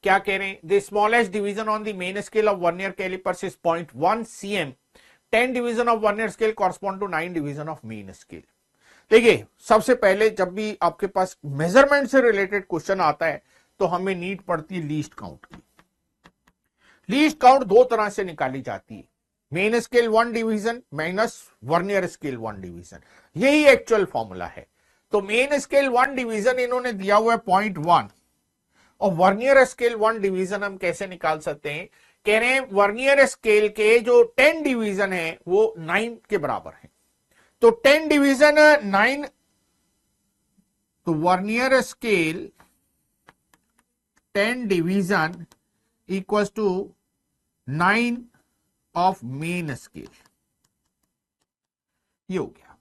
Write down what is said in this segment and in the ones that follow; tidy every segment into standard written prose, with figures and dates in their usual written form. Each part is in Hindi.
क्या कह रहे हैं, the smallest division on the main scale of vernier calipers is 0.1 cm, 10 division of vernier scale correspond to 9 division of main scale. देखिए सबसे पहले जब भी आपके पास मेजरमेंट से रिलेटेड क्वेश्चन आता है तो हमें नीड पड़ती है लीस्ट काउंट की। लीस्ट काउंट दो तरह से निकाली जाती है, main scale 1 division minus vernier scale 1 division, यही एक्चुअल फॉर्मूला है। तो मेन स्केल 1 डिवीजन इन्होंने दिया हुआ है 0.1 और वर्नियर स्केल 1 डिवीजन हम कैसे निकाल सकते हैं, कह रहे हैं वर्नियर स्केल के जो 10 डिवीजन है वो 9 के बराबर है। तो 10 डिवीजन 9, तो vernier scale 10 division equals to 9 ऑफ मेन स्केल, ये हो गया।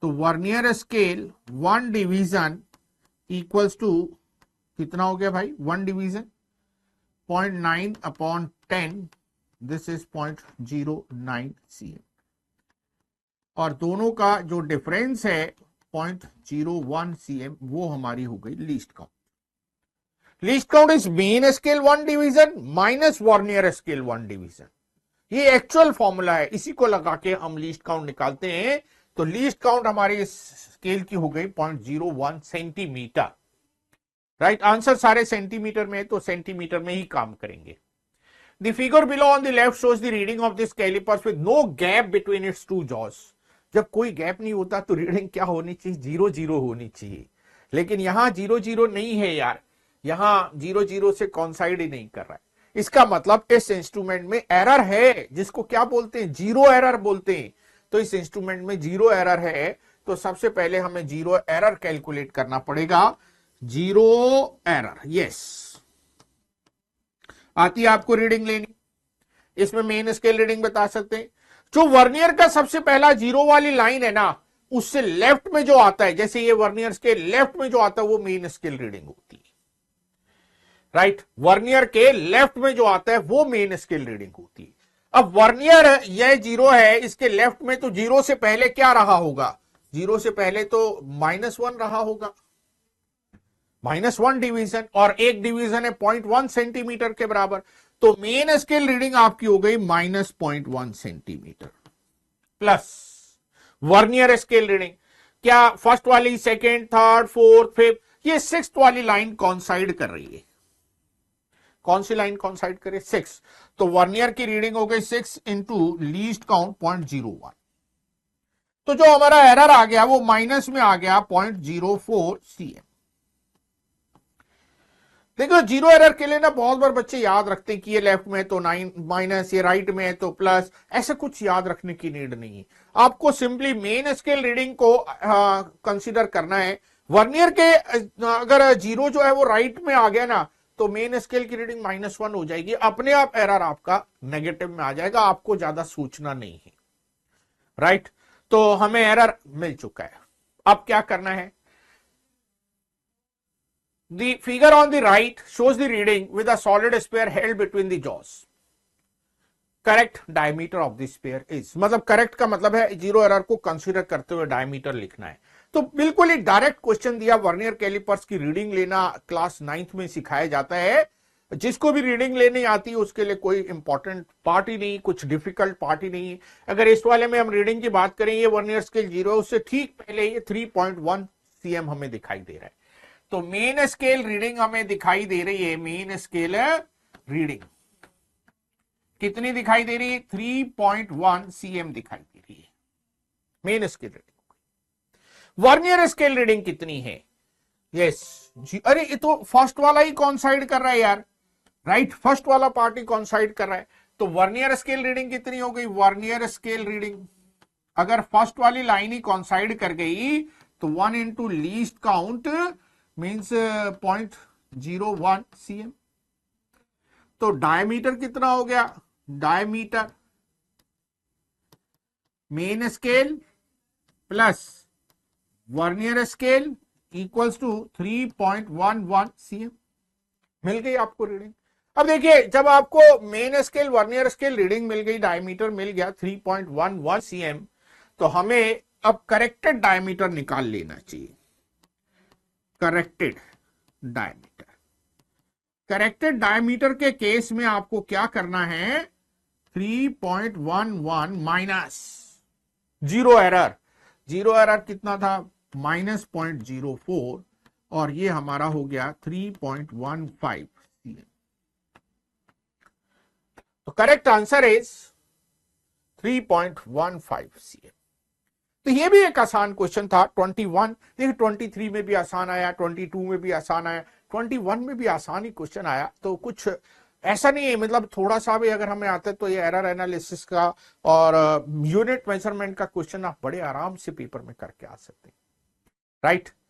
तो vernier scale 1 division equals to कितना हो गया भाई, 1 division 0.9 upon 10, this is 0.09 cm, और दोनों का जो डिफरेंस है 0.01 cm, वो हमारी हो गई least count. Least count is main scale 1 division minus vernier scale 1 division, ये एक्चुअल फॉर्मूला है, इसी को लगा के हम लीस्ट काउंट निकालते हैं। तो लीस्ट काउंट हमारी इस स्केल की हो गई 0.01 सेंटीमीटर। राइट, आंसर सारे सेंटीमीटर में है तो सेंटीमीटर में ही काम करेंगे। The figure below on the left shows the reading of this calipers with no gap between its two jaws. जब कोई गैप नहीं होता तो रीडिंग क्या होनी चाहिए, 0 होनी चाहिए, लेकिन यहां 0 नहीं है यार, यहां 0 से कॉन्साइड ही नहीं कर रहा है। इसका मतलब इस इंस्ट्रूमेंट में एरर है, जिसको क्या बोलते हैं, जीरो एरर बोलते हैं। तो इस इंस्ट्रूमेंट में जीरो एरर है, तो सबसे पहले हमें जीरो एरर कैलकुलेट करना पड़ेगा। जीरो एरर, यस, आती है आपको रीडिंग लेनी, इसमें मेन स्केल रीडिंग बता सकते हैं। जो वर्नियर का सबसे पहला जीरो वाली लाइन है ना, उससे लेफ्ट में जो आता है, जैसे ये वर्नियर स्केल लेफ्ट में जो आता है वो मेन स्केल रीडिंग होती है। राइट, वर्नियर के लेफ्ट में जो आता है वो मेन स्केल रीडिंग होती है। अब वर्नियर यह जीरो है, इसके लेफ्ट में, तो जीरो से पहले क्या रहा होगा, जीरो से पहले तो -1 रहा होगा, -1 डिवीजन, और एक डिवीजन है 0.1 सेंटीमीटर के बराबर, तो मेन स्केल रीडिंग आपकी हो गई -0.1 centimetre plus vernier scale reading. क्या फर्स्ट वाली, सेकेंड, थर्ड, फोर्थ, फिफ्थ, ये सिक्स्थ वाली लाइन कॉन्साइड कर रही है। कौन सी लाइन कॉन्साइड करे, 6, तो वर्नियर की रीडिंग हो गई 6 इंटू लीस्ट काउंट 0.01। तो जो हमारा एरर आ गया वो माइनस में आ गया 0.04 cm। देखो जीरो एरर के लिए ना बहुत बार बच्चे याद रखते हैं कि ये लेफ्ट में तो 9 माइनस, ये राइट में है तो प्लस, ऐसा कुछ याद रखने की नीड नहीं है। आपको सिंपली मेन स्केल रीडिंग को कंसीडर करना है। वर्नियर के अगर जीरो जो है वो राइट में आ गया ना, तो मेन स्केल की रीडिंग -1 हो जाएगी, अपने आप एरर आपका नेगेटिव में आ जाएगा, आपको ज्यादा सोचना नहीं है। राइट, तो हमें एरर मिल चुका है। अब क्या करना है, the figure on the right shows the reading with a solid sphere held between the jaws. Correct diameter of the sphere is, मतलब करेक्ट का मतलब है जीरो एरर को कंसीडर करते हुए डायमीटर लिखना है। तो बिल्कुल ही डायरेक्ट क्वेश्चन दिया, वर्नियर कैलिपर्स की रीडिंग लेना क्लास 9th में सिखाया जाता है। जिसको भी रीडिंग लेनी आती है उसके लिए कोई इंपॉर्टेंट पार्ट ही नहीं, कुछ डिफिकल्ट पार्ट ही नहीं है। अगर इस वाले में हम रीडिंग की बात करें, ये वर्नियर स्केल जीरो, उससे ठीक पहले ये 3.1 cm हमें दिखाई दे रहा है। तो मेन स्केल रीडिंग हमें दिखाई दे रही है, मेन स्केल रीडिंग कितनी दिखाई दे रही है, 3.1 cm दिखाई दे रही है main scale reading. Vernier scale reading कितनी है, यस जी, अरे ये तो फर्स्ट वाला ही कॉन्साइड कर रहा है यार, राइट, फर्स्ट वाला पार्ट ही कॉन्साइड कर रहा है। तो वर्नियर स्केल रीडिंग कितनी हो गई, वर्नियर स्केल रीडिंग अगर फर्स्ट वाली लाइन ही कॉन्साइड कर गई तो 1 into least count means 0.01 cm। तो डायमीटर कितना हो गया, diameter main scale plus vernier scale equals to 3.11 cm। मिल गई आपको रीडिंग। अब देखिए, जब आपको main scale vernier scale reading मिल गई, डायमीटर मिल गया 3.11 cm, तो हमें अब करेक्टेड डायमीटर निकाल लेना चाहिए। करेक्टेड डायमीटर, करेक्टेड डायमीटर के केस में आपको क्या करना है, 3.11 minus zero error, zero error कितना था, -0.04, और ये हमारा हो गया 3.15 cm। तो करेक्ट आंसर इज 3.15 cm। तो ये भी एक आसान क्वेश्चन था। 21 देखिए, 23 में भी आसान आया, 22 में भी आसान आया, 21 में भी आसान ही क्वेश्चन आया। तो कुछ ऐसा नहीं है, मतलब थोड़ा सा भी अगर हमें आता है तो ये एरर एनालिसिस का और यूनिट मेजरमेंट का क्वेश्चन आप बड़े आराम से पेपर में करके आ सकते हैं, राइट।